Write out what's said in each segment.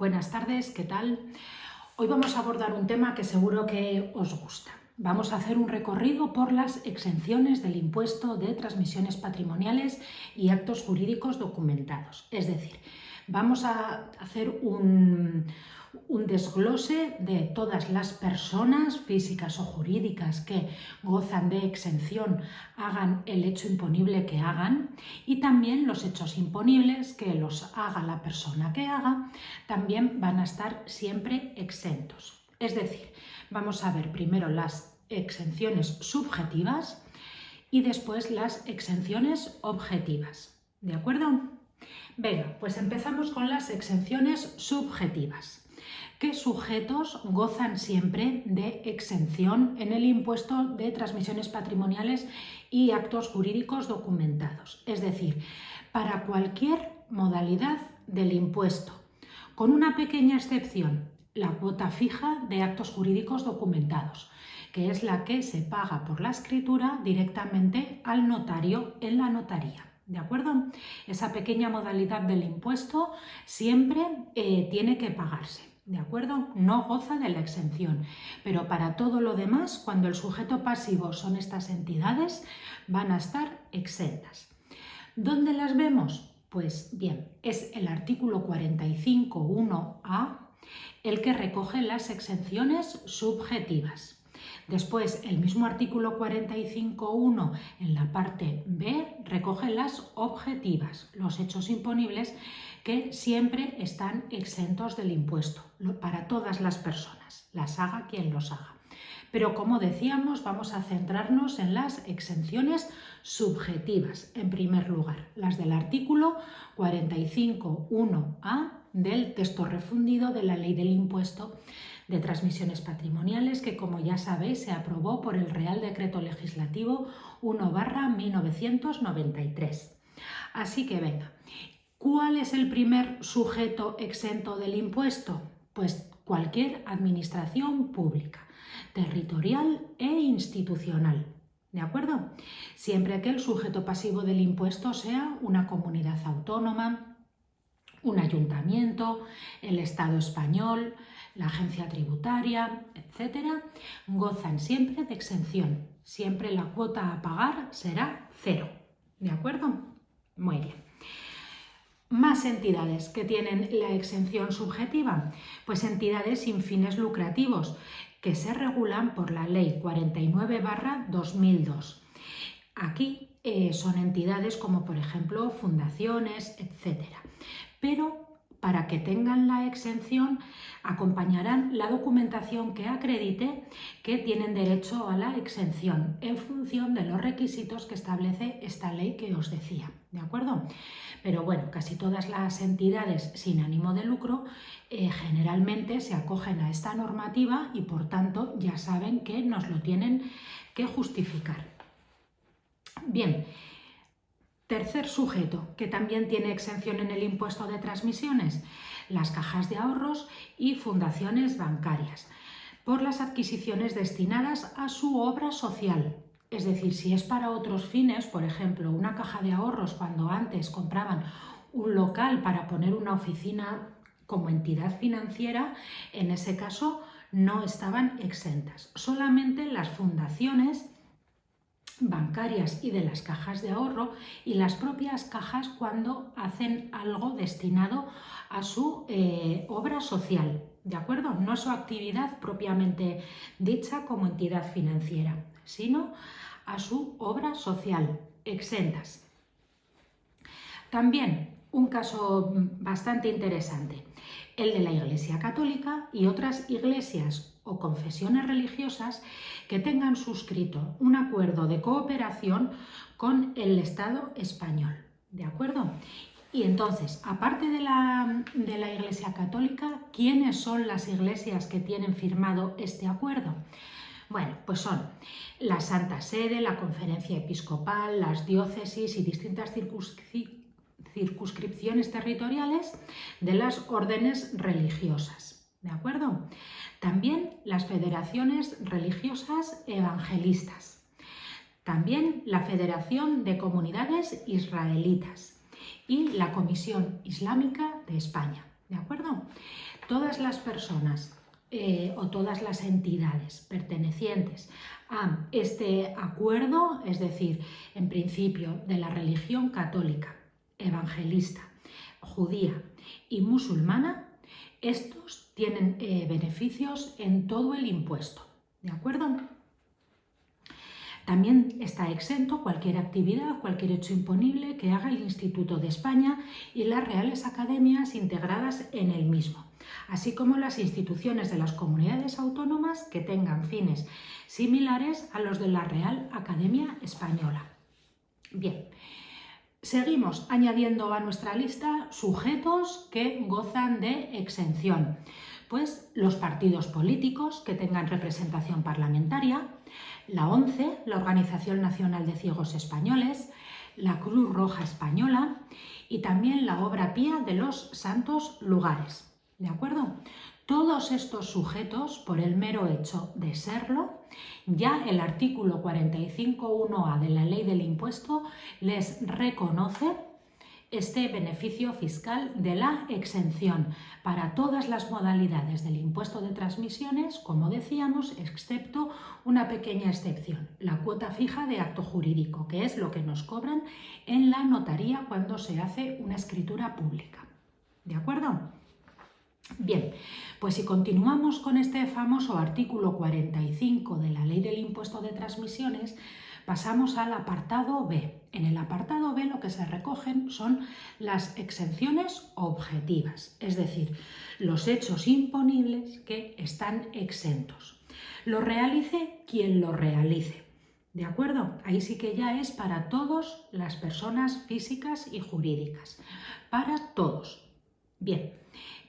Buenas tardes, ¿qué tal? Hoy vamos a abordar un tema que seguro que os gusta. Vamos a hacer un recorrido por las exenciones del impuesto de transmisiones patrimoniales y actos jurídicos documentados. Es decir, vamos a hacer un desglose de todas las personas físicas o jurídicas que gozan de exención, hagan el hecho imponible que hagan, y también los hechos imponibles que los haga la persona que haga, también van a estar siempre exentos. Es decir, vamos a ver primero las exenciones subjetivas y después las exenciones objetivas. ¿De acuerdo? Venga, pues empezamos con las exenciones subjetivas. ¿Qué sujetos gozan siempre de exención en el impuesto de transmisiones patrimoniales y actos jurídicos documentados? Es decir, para cualquier modalidad del impuesto, con una pequeña excepción, la cuota fija de actos jurídicos documentados, que es la que se paga por la escritura directamente al notario en la notaría. ¿De acuerdo? Esa pequeña modalidad del impuesto siempre tiene que pagarse. ¿De acuerdo? No goza de la exención, pero para todo lo demás, cuando el sujeto pasivo son estas entidades, van a estar exentas. ¿Dónde las vemos? Pues bien, es el artículo 45.1a el que recoge las exenciones subjetivas. Después, el mismo artículo 45.1 en la parte B recoge las objetivas, los hechos imponibles que siempre están exentos del impuesto para todas las personas, las haga quien los haga. Pero como decíamos, vamos a centrarnos en las exenciones subjetivas, en primer lugar, las del artículo 45.1a del texto refundido de la Ley del Impuesto de Transmisiones Patrimoniales, que, como ya sabéis, se aprobó por el Real Decreto Legislativo 1/1993. Así que venga, ¿cuál es el primer sujeto exento del impuesto? Pues cualquier administración pública, territorial e institucional. ¿De acuerdo? Siempre que el sujeto pasivo del impuesto sea una comunidad autónoma, un ayuntamiento, el Estado español, la agencia tributaria, etcétera, gozan siempre de exención. Siempre la cuota a pagar será cero. ¿De acuerdo? Muy bien. Más entidades que tienen la exención subjetiva, pues entidades sin fines lucrativos que se regulan por la Ley 49/2002. Aquí son entidades como, por ejemplo, fundaciones, etcétera. Pero para que tengan la exención acompañarán la documentación que acredite que tienen derecho a la exención en función de los requisitos que establece esta ley que os decía, ¿de acuerdo? Pero bueno, casi todas las entidades sin ánimo de lucro generalmente se acogen a esta normativa y por tanto ya saben que nos lo tienen que justificar. Bien. Tercer sujeto que también tiene exención en el impuesto de transmisiones, las cajas de ahorros y fundaciones bancarias, por las adquisiciones destinadas a su obra social. Es decir, si es para otros fines, por ejemplo, una caja de ahorros cuando antes compraban un local para poner una oficina como entidad financiera, en ese caso no estaban exentas. Solamente las fundaciones bancarias y de las cajas de ahorro y las propias cajas cuando hacen algo destinado a su obra social, ¿de acuerdo? No su actividad propiamente dicha como entidad financiera, sino a su obra social, exentas. También un caso bastante interesante, el de la Iglesia Católica y otras iglesias o confesiones religiosas que tengan suscrito un acuerdo de cooperación con el Estado español, ¿de acuerdo? Y entonces, aparte de la Iglesia Católica, ¿quiénes son las iglesias que tienen firmado este acuerdo? Bueno, pues son la Santa Sede, la Conferencia Episcopal, las diócesis y distintas circunscripciones territoriales de las órdenes religiosas, ¿de acuerdo? También las federaciones religiosas evangelistas. También la Federación de Comunidades Israelitas y la Comisión Islámica de España, ¿de acuerdo? Todas las personas o todas las entidades pertenecientes a este acuerdo, es decir, en principio de la religión católica, evangelista, judía y musulmana, estos tienen beneficios en todo el impuesto, ¿de acuerdo? También está exento cualquier actividad, cualquier hecho imponible que haga el Instituto de España y las Reales Academias integradas en el mismo, así como las instituciones de las comunidades autónomas que tengan fines similares a los de la Real Academia Española. Bien, seguimos añadiendo a nuestra lista sujetos que gozan de exención. Pues los partidos políticos que tengan representación parlamentaria, la ONCE, la Organización Nacional de Ciegos Españoles, la Cruz Roja Española y también la Obra Pía de los Santos Lugares. ¿De acuerdo? Todos estos sujetos, por el mero hecho de serlo, ya el artículo 45.1a de la Ley del Impuesto les reconoce este beneficio fiscal de la exención para todas las modalidades del impuesto de transmisiones, como decíamos, excepto una pequeña excepción, la cuota fija de acto jurídico, que es lo que nos cobran en la notaría cuando se hace una escritura pública. ¿De acuerdo? Bien, pues si continuamos con este famoso artículo 45 de la Ley del Impuesto de Transmisiones, pasamos al apartado B. En el apartado B lo que se recogen son las exenciones objetivas, es decir, los hechos imponibles que están exentos. Lo realice quien lo realice. ¿De acuerdo? Ahí sí que ya es para todas las personas físicas y jurídicas. Para todos. Bien,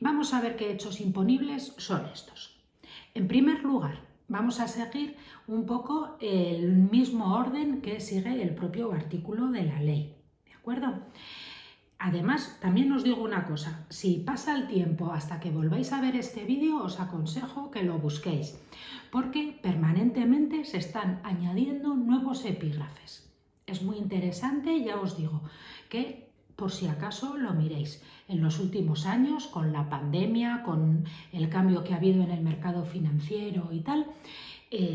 vamos a ver qué hechos imponibles son estos. En primer lugar, vamos a seguir un poco el mismo orden que sigue el propio artículo de la ley, ¿de acuerdo? Además, también os digo una cosa, si pasa el tiempo hasta que volváis a ver este vídeo, os aconsejo que lo busquéis, porque permanentemente se están añadiendo nuevos epígrafes. Es muy interesante, ya os digo, que por si acaso lo miréis. En los últimos años, con la pandemia, con el cambio que ha habido en el mercado financiero y tal,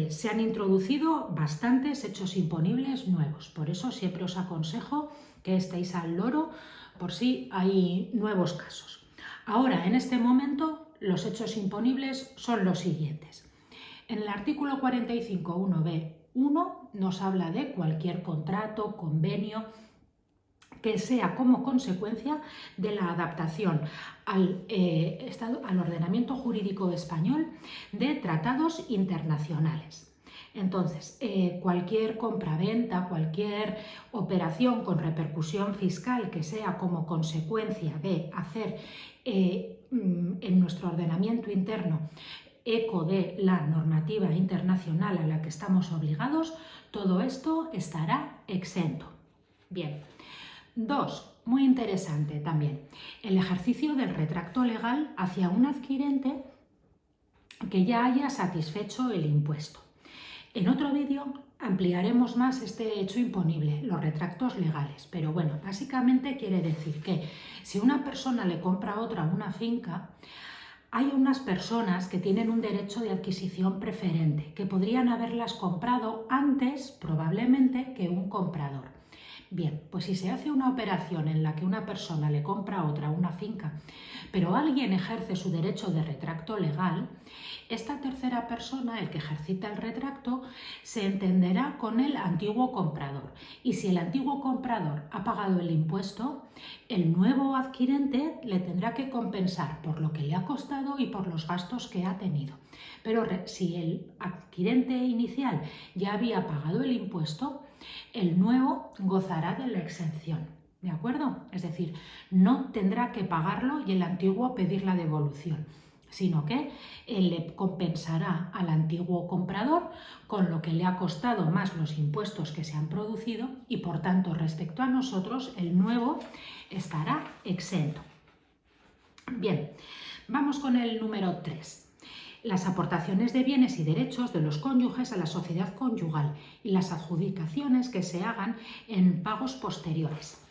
se han introducido bastantes hechos imponibles nuevos. Por eso siempre os aconsejo que estéis al loro por si hay nuevos casos. Ahora, en este momento, los hechos imponibles son los siguientes. En el artículo 45.1b.1 nos habla de cualquier contrato, convenio, que sea como consecuencia de la adaptación al ordenamiento jurídico español de tratados internacionales. Entonces, cualquier compraventa, cualquier operación con repercusión fiscal que sea como consecuencia de hacer en nuestro ordenamiento interno eco de la normativa internacional a la que estamos obligados, todo esto estará exento. Bien. 2. Muy interesante también, el ejercicio del retracto legal hacia un adquirente que ya haya satisfecho el impuesto. En otro vídeo ampliaremos más este hecho imponible, los retractos legales, pero bueno, básicamente quiere decir que si una persona le compra a otra una finca, hay unas personas que tienen un derecho de adquisición preferente, que podrían haberlas comprado antes, probablemente, que un comprador. Bien, pues si se hace una operación en la que una persona le compra a otra una finca, pero alguien ejerce su derecho de retracto legal, esta tercera persona, el que ejercita el retracto, se entenderá con el antiguo comprador. Y si el antiguo comprador ha pagado el impuesto, el nuevo adquirente le tendrá que compensar por lo que le ha costado y por los gastos que ha tenido. Pero si el adquirente inicial ya había pagado el impuesto, el nuevo gozará de la exención, ¿de acuerdo? Es decir, no tendrá que pagarlo y el antiguo pedir la devolución, sino que él le compensará al antiguo comprador con lo que le ha costado más los impuestos que se han producido y, por tanto, respecto a nosotros, el nuevo estará exento. Bien, vamos con el número 3. Las aportaciones de bienes y derechos de los cónyuges a la sociedad conyugal y las adjudicaciones que se hagan en pagos posteriores.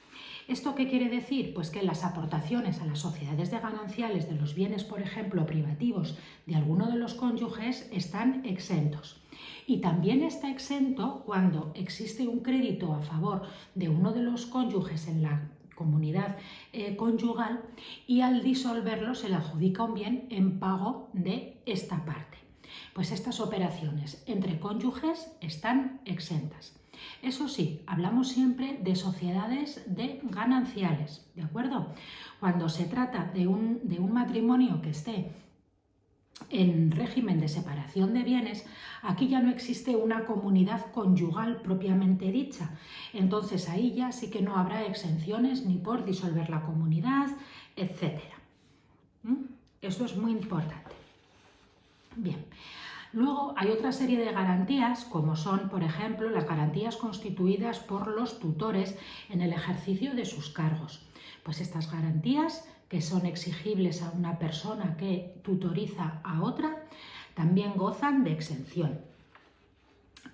¿Esto qué quiere decir? Pues que las aportaciones a las sociedades de gananciales de los bienes, por ejemplo, privativos de alguno de los cónyuges están exentos. Y también está exento cuando existe un crédito a favor de uno de los cónyuges en la comunidad conyugal y al disolverlo se le adjudica un bien en pago de esta parte. Pues estas operaciones entre cónyuges están exentas. Eso sí, hablamos siempre de sociedades de gananciales, ¿de acuerdo? Cuando se trata de un matrimonio que esté en régimen de separación de bienes, aquí ya no existe una comunidad conyugal propiamente dicha. Entonces ahí ya sí que no habrá exenciones ni por disolver la comunidad, etc. Eso es muy importante. Bien. Luego hay otra serie de garantías, como son, por ejemplo, las garantías constituidas por los tutores en el ejercicio de sus cargos. Pues estas garantías, que son exigibles a una persona que tutoriza a otra, también gozan de exención.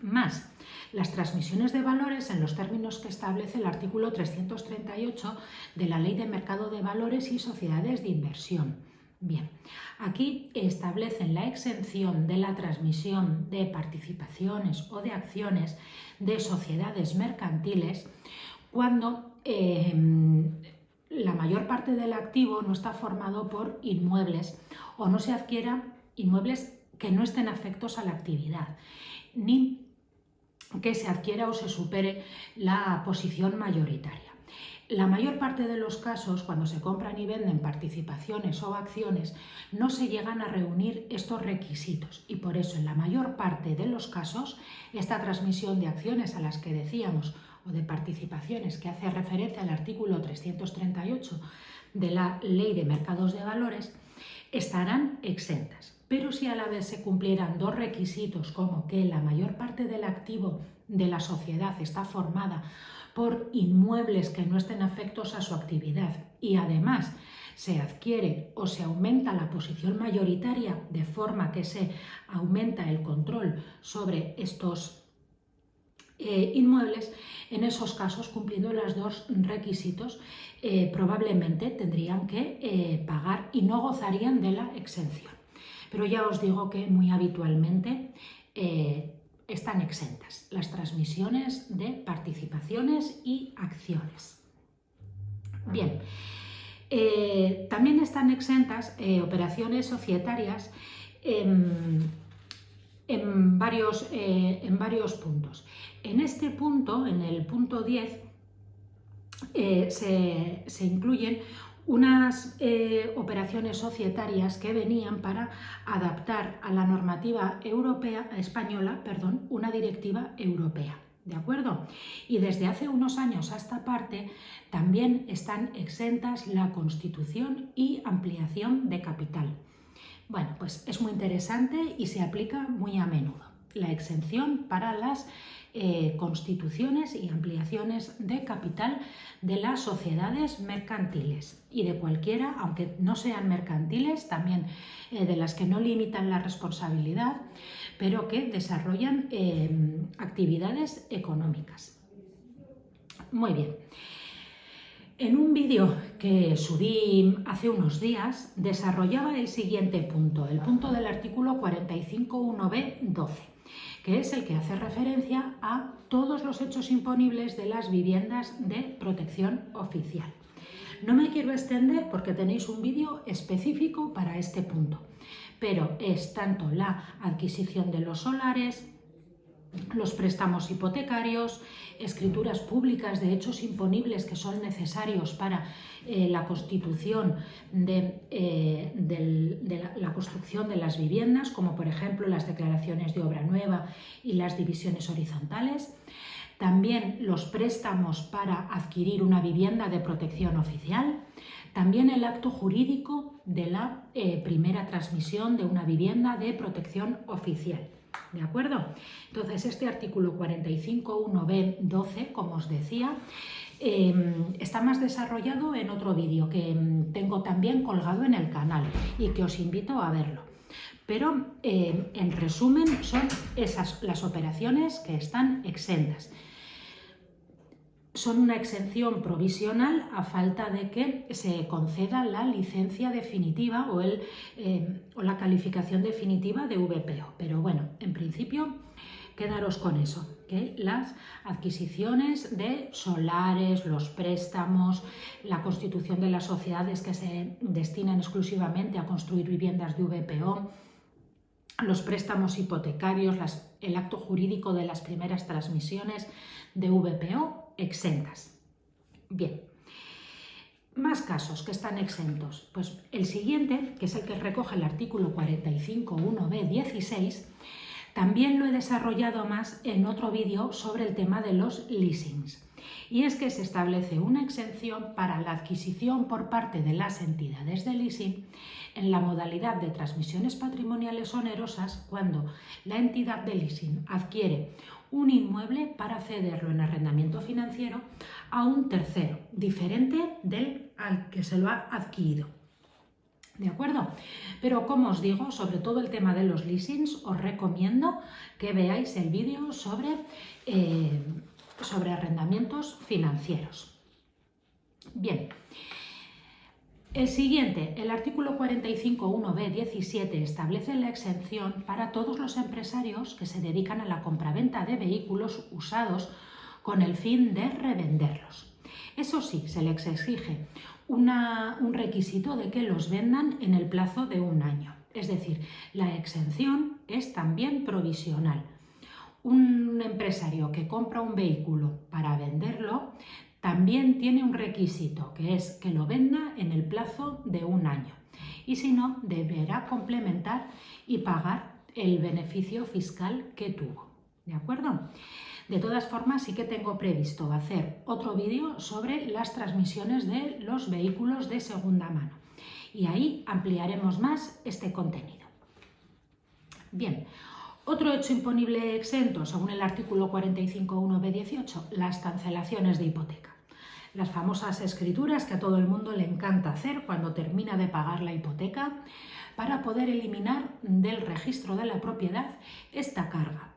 Más, las transmisiones de valores en los términos que establece el artículo 338 de la Ley de Mercado de Valores y Sociedades de Inversión. Bien, aquí establecen la exención de la transmisión de participaciones o de acciones de sociedades mercantiles cuando la mayor parte del activo no está formado por inmuebles o no se adquieran inmuebles que no estén afectos a la actividad, ni que se adquiera o se supere la posición mayoritaria. La mayor parte de los casos, cuando se compran y venden participaciones o acciones, no se llegan a reunir estos requisitos y por eso en la mayor parte de los casos esta transmisión de acciones a las que decíamos o de participaciones que hace referencia al artículo 338 de la Ley de Mercados de Valores estarán exentas. Pero si a la vez se cumplieran dos requisitos como que la mayor parte del activo de la sociedad está formada por inmuebles que no estén afectos a su actividad y además se adquiere o se aumenta la posición mayoritaria de forma que se aumenta el control sobre estos inmuebles, en esos casos, cumpliendo los dos requisitos, probablemente tendrían que pagar y no gozarían de la exención. Pero ya os digo que muy habitualmente están exentas las transmisiones de participaciones y acciones. Bien, también están exentas operaciones societarias en varios puntos. En este punto, en el punto 10, se incluyen unas operaciones societarias que venían para adaptar a la normativa española, una directiva europea, ¿de acuerdo? Y desde hace unos años a esta parte también están exentas la constitución y ampliación de capital. Bueno, pues es muy interesante y se aplica muy a menudo la exención para las constituciones y ampliaciones de capital de las sociedades mercantiles y de cualquiera, aunque no sean mercantiles, también de las que no limitan la responsabilidad, pero que desarrollan actividades económicas. Muy bien. En un vídeo que subí hace unos días desarrollaba el siguiente punto, el punto del artículo 45.1b.12, que es el que hace referencia a todos los hechos imponibles de las viviendas de protección oficial. No me quiero extender porque tenéis un vídeo específico para este punto, pero es tanto la adquisición de los solares, los préstamos hipotecarios, escrituras públicas de hechos imponibles que son necesarios para la constitución de la construcción de las viviendas, como por ejemplo las declaraciones de obra nueva y las divisiones horizontales. También los préstamos para adquirir una vivienda de protección oficial. También el acto jurídico de la primera transmisión de una vivienda de protección oficial. ¿De acuerdo? Entonces, este artículo 45.1b.12, como os decía, está más desarrollado en otro vídeo que tengo también colgado en el canal y que os invito a verlo. Pero, en resumen, son esas las operaciones que están exentas. son una exención provisional a falta de que se conceda la licencia definitiva o la calificación definitiva de VPO. Pero bueno, en principio, quedaros con eso, que las adquisiciones de solares, los préstamos, la constitución de las sociedades que se destinan exclusivamente a construir viviendas de VPO, los préstamos hipotecarios, el acto jurídico de las primeras transmisiones de VPO, exentas. Bien, más casos que están exentos. Pues el siguiente, que es el que recoge el artículo 45.1b.16, también lo he desarrollado más en otro vídeo sobre el tema de los leasings. Y es que se establece una exención para la adquisición por parte de las entidades de leasing en la modalidad de transmisiones patrimoniales onerosas cuando la entidad de leasing adquiere un inmueble para cederlo en arrendamiento financiero a un tercero, diferente del al que se lo ha adquirido. ¿De acuerdo? Pero como os digo, sobre todo el tema de los leasings, os recomiendo que veáis el vídeo sobre arrendamientos financieros. Bien, el siguiente, el artículo 45.1b.17 establece la exención para todos los empresarios que se dedican a la compraventa de vehículos usados con el fin de revenderlos. Eso sí, se les exige un requisito de que los vendan en el plazo de un año. Es decir, la exención es también provisional. Un empresario que compra un vehículo para venderlo también tiene un requisito, que es que lo venda en el plazo de un año. Y si no, deberá complementar y pagar el beneficio fiscal que tuvo. ¿De acuerdo? De todas formas, sí que tengo previsto hacer otro vídeo sobre las transmisiones de los vehículos de segunda mano. Y ahí ampliaremos más este contenido. Bien, otro hecho imponible exento, según el artículo 45.1b.18, las cancelaciones de hipoteca. Las famosas escrituras que a todo el mundo le encanta hacer cuando termina de pagar la hipoteca para poder eliminar del registro de la propiedad esta carga.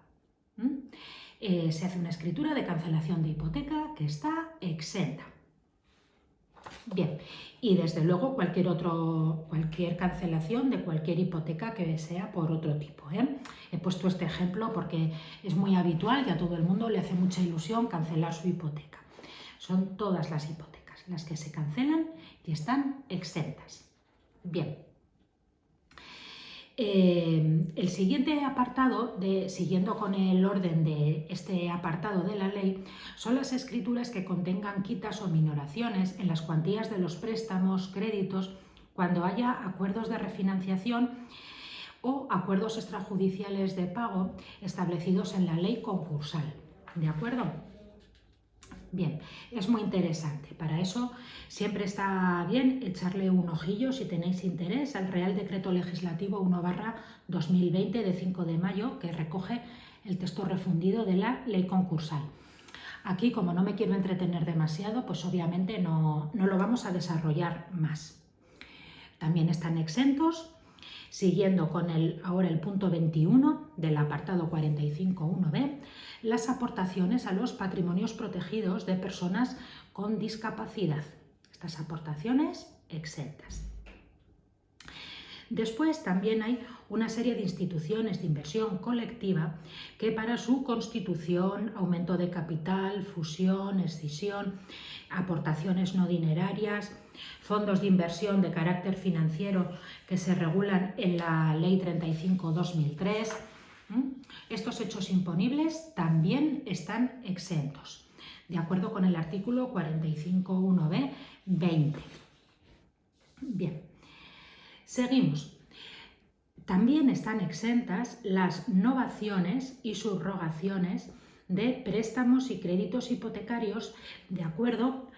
Se hace una escritura de cancelación de hipoteca que está exenta. Bien, y desde luego cualquier cancelación de cualquier hipoteca que sea por otro tipo. He puesto este ejemplo porque es muy habitual y a todo el mundo le hace mucha ilusión cancelar su hipoteca. Son todas las hipotecas las que se cancelan y están exentas. Bien. El siguiente apartado, siguiendo con el orden de este apartado de la ley, son las escrituras que contengan quitas o minoraciones en las cuantías de los préstamos, créditos, cuando haya acuerdos de refinanciación o acuerdos extrajudiciales de pago establecidos en la ley concursal. ¿De acuerdo? Bien, es muy interesante. Para eso siempre está bien echarle un ojillo, si tenéis interés, al Real Decreto Legislativo 1/2020 de 5 de mayo, que recoge el texto refundido de la ley concursal. Aquí, como no me quiero entretener demasiado, pues obviamente no lo vamos a desarrollar más. También están exentos, siguiendo con ahora el punto 21 del apartado 45.1b, las aportaciones a los patrimonios protegidos de personas con discapacidad. Estas aportaciones exentas. Después también hay una serie de instituciones de inversión colectiva que para su constitución, aumento de capital, fusión, escisión, aportaciones no dinerarias, fondos de inversión de carácter financiero que se regulan en la Ley 35/2003, estos hechos imponibles también están exentos, de acuerdo con el artículo 45.1b.20. Bien, seguimos. También están exentas las novaciones y subrogaciones de préstamos y créditos hipotecarios, de acuerdo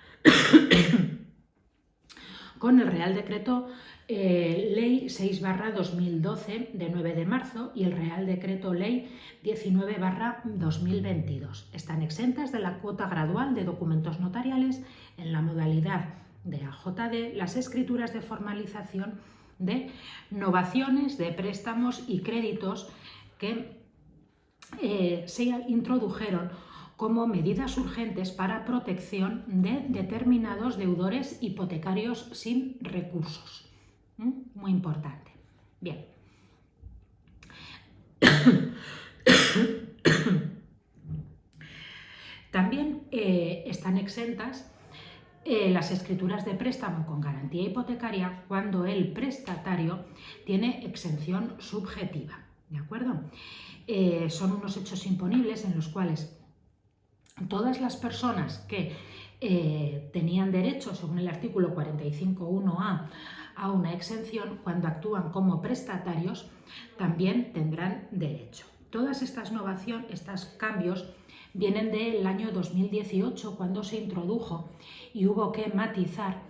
con el Real Decreto Ley 6/2012 de 9 de marzo y el Real Decreto Ley 19/2022. Están exentas de la cuota gradual de documentos notariales en la modalidad de AJD las escrituras de formalización de novaciones de préstamos y créditos que se introdujeron como medidas urgentes para protección de determinados deudores hipotecarios sin recursos. Muy importante. Bien. También están exentas las escrituras de préstamo con garantía hipotecaria cuando el prestatario tiene exención subjetiva, ¿de acuerdo? Son unos hechos imponibles en los cuales todas las personas que tenían derecho, según el artículo 45.1a, a una exención, cuando actúan como prestatarios, también tendrán derecho. Todas estas estos cambios vienen del año 2018, cuando se introdujo y hubo que matizar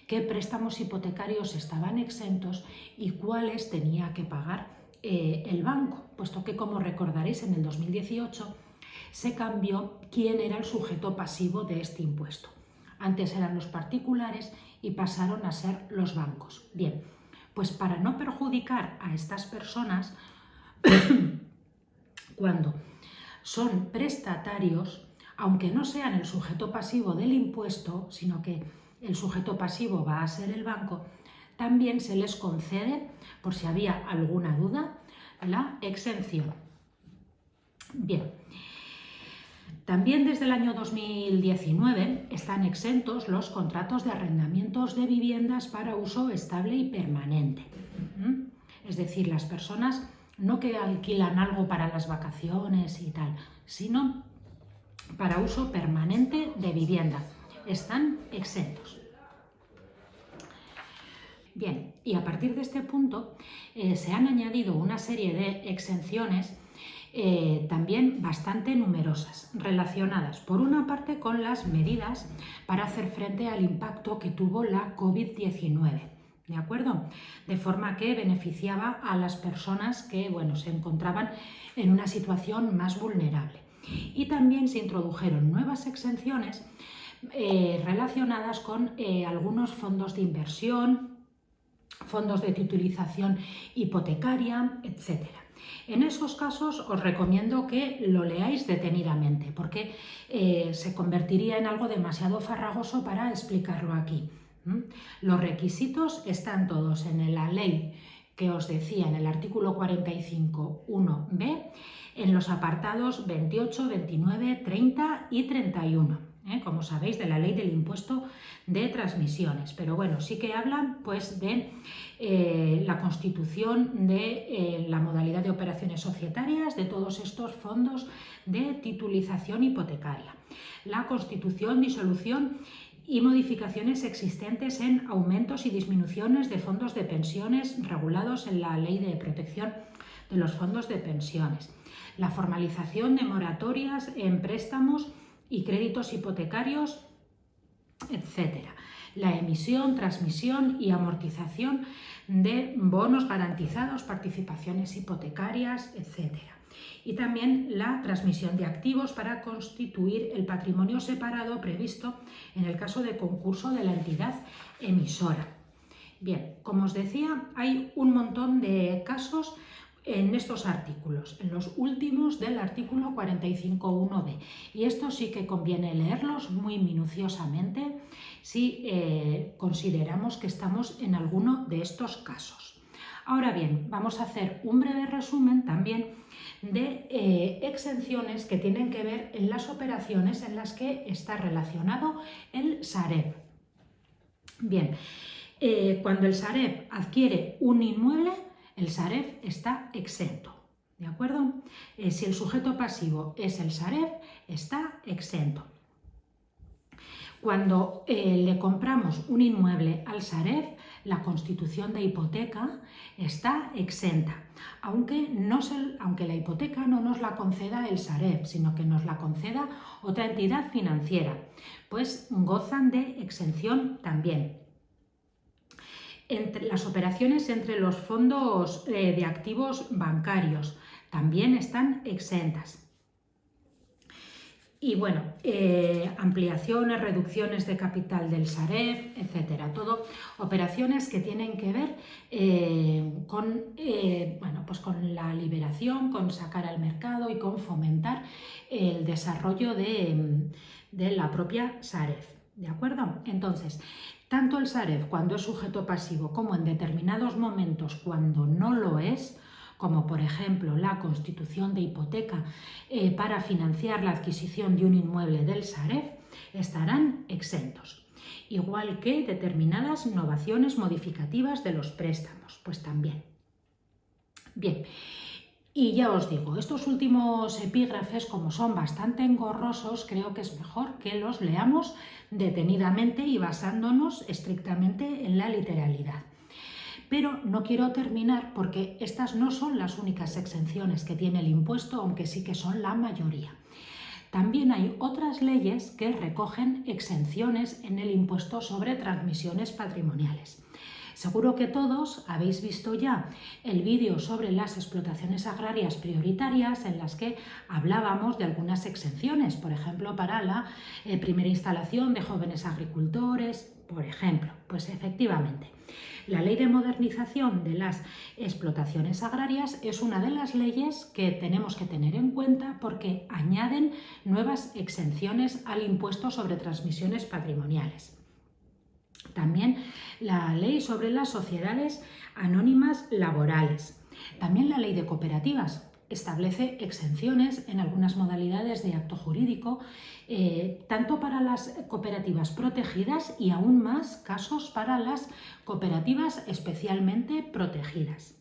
qué préstamos hipotecarios estaban exentos y cuáles tenía que pagar el banco, puesto que, como recordaréis, en el 2018 se cambió quién era el sujeto pasivo de este impuesto. Antes eran los particulares y pasaron a ser los bancos. Bien, pues para no perjudicar a estas personas, cuando son prestatarios, aunque no sean el sujeto pasivo del impuesto, sino que el sujeto pasivo va a ser el banco, también se les concede, por si había alguna duda, la exención. Bien, también desde el año 2019 están exentos los contratos de arrendamientos de viviendas para uso estable y permanente. Es decir, las personas no que alquilan algo para las vacaciones y tal, sino para uso permanente de vivienda. Están exentos. Bien, y a partir de este punto se han añadido una serie de exenciones también bastante numerosas, relacionadas por una parte con las medidas para hacer frente al impacto que tuvo la COVID-19. ¿De acuerdo? De forma que beneficiaba a las personas que, se encontraban en una situación más vulnerable. Y también se introdujeron nuevas exenciones relacionadas con algunos fondos de inversión, fondos de titulización hipotecaria, etc. En esos casos os recomiendo que lo leáis detenidamente, porque se convertiría en algo demasiado farragoso para explicarlo aquí. Los requisitos están todos en la ley que os decía, en el artículo 45.1b, en los apartados 28, 29, 30 y 31, como sabéis, de la ley del impuesto de transmisiones. Pero bueno, sí que hablan pues de la constitución de la modalidad de operaciones societarias de todos estos fondos de titulización hipotecaria, la constitución, disolución y modificaciones existentes en aumentos y disminuciones de fondos de pensiones regulados en la Ley de Protección de los Fondos de Pensiones, la formalización de moratorias en préstamos y créditos hipotecarios, etc. La emisión, transmisión y amortización de bonos garantizados, participaciones hipotecarias, etc. Y también la transmisión de activos para constituir el patrimonio separado previsto en el caso de concurso de la entidad emisora. Bien, como os decía, hay un montón de casos en estos artículos, en los últimos del artículo 45.1b, y esto sí que conviene leerlos muy minuciosamente si consideramos que estamos en alguno de estos casos. Ahora bien, vamos a hacer un breve resumen también de exenciones que tienen que ver en las operaciones en las que está relacionado el Sareb. Bien, cuando el Sareb adquiere un inmueble, el Sareb está exento, ¿de acuerdo? Si el sujeto pasivo es el Sareb, está exento. Cuando le compramos un inmueble al Sareb, la constitución de hipoteca está exenta, aunque la hipoteca no nos la conceda el Sareb, sino que nos la conceda otra entidad financiera, pues gozan de exención también. Las operaciones entre los fondos de activos bancarios también están exentas. Y bueno, ampliaciones, reducciones de capital del Sareb, etcétera. Todo operaciones que tienen que ver con la liberación, con sacar al mercado y con fomentar el desarrollo de la propia Sareb. ¿De acuerdo? Entonces, tanto el Sareb cuando es sujeto pasivo como en determinados momentos cuando no lo es, como por ejemplo la constitución de hipoteca para financiar la adquisición de un inmueble del Sareb, estarán exentos. Igual que determinadas novaciones modificativas de los préstamos, pues también. Bien, y ya os digo, estos últimos epígrafes, como son bastante engorrosos, creo que es mejor que los leamos detenidamente y basándonos estrictamente en la literalidad. Pero no quiero terminar porque estas no son las únicas exenciones que tiene el impuesto, aunque sí que son la mayoría. También hay otras leyes que recogen exenciones en el impuesto sobre transmisiones patrimoniales. Seguro que todos habéis visto ya el vídeo sobre las explotaciones agrarias prioritarias en las que hablábamos de algunas exenciones, por ejemplo, para la primera instalación de jóvenes agricultores, por ejemplo. Pues efectivamente, la Ley de Modernización de las Explotaciones Agrarias es una de las leyes que tenemos que tener en cuenta porque añaden nuevas exenciones al impuesto sobre transmisiones patrimoniales. También la ley sobre las sociedades anónimas laborales. También la ley de cooperativas establece exenciones en algunas modalidades de acto jurídico, tanto para las cooperativas protegidas y aún más casos para las cooperativas especialmente protegidas.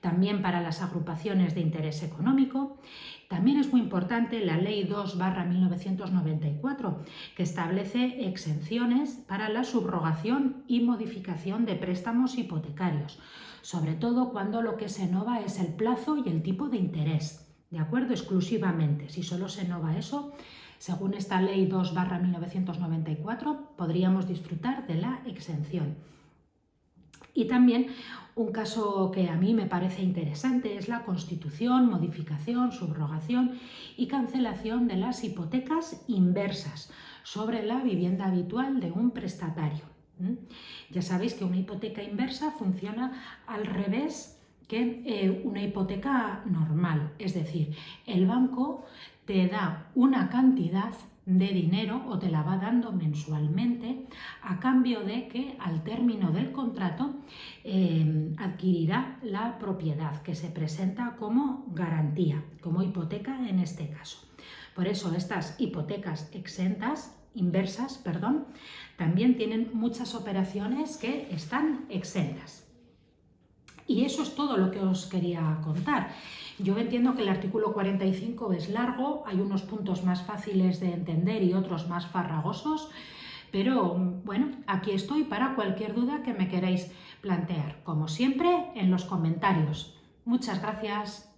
También para las agrupaciones de interés económico. También es muy importante la Ley 2/1994, que establece exenciones para la subrogación y modificación de préstamos hipotecarios, sobre todo cuando lo que se nova es el plazo y el tipo de interés, ¿de acuerdo? Exclusivamente. Si solo se nova eso, según esta Ley 2/1994, podríamos disfrutar de la exención. Y también un caso que a mí me parece interesante es la constitución, modificación, subrogación y cancelación de las hipotecas inversas sobre la vivienda habitual de un prestatario. Ya sabéis que una hipoteca inversa funciona al revés que una hipoteca normal, es decir, el banco te da una cantidad de dinero o te la va dando mensualmente a cambio de que al término del contrato adquirirá la propiedad que se presenta como garantía, como hipoteca en este caso. Por eso estas hipotecas inversas, también tienen muchas operaciones que están exentas. Y eso es todo lo que os quería contar. Yo entiendo que el artículo 45 es largo, hay unos puntos más fáciles de entender y otros más farragosos, pero bueno, aquí estoy para cualquier duda que me queráis plantear, como siempre, en los comentarios. Muchas gracias.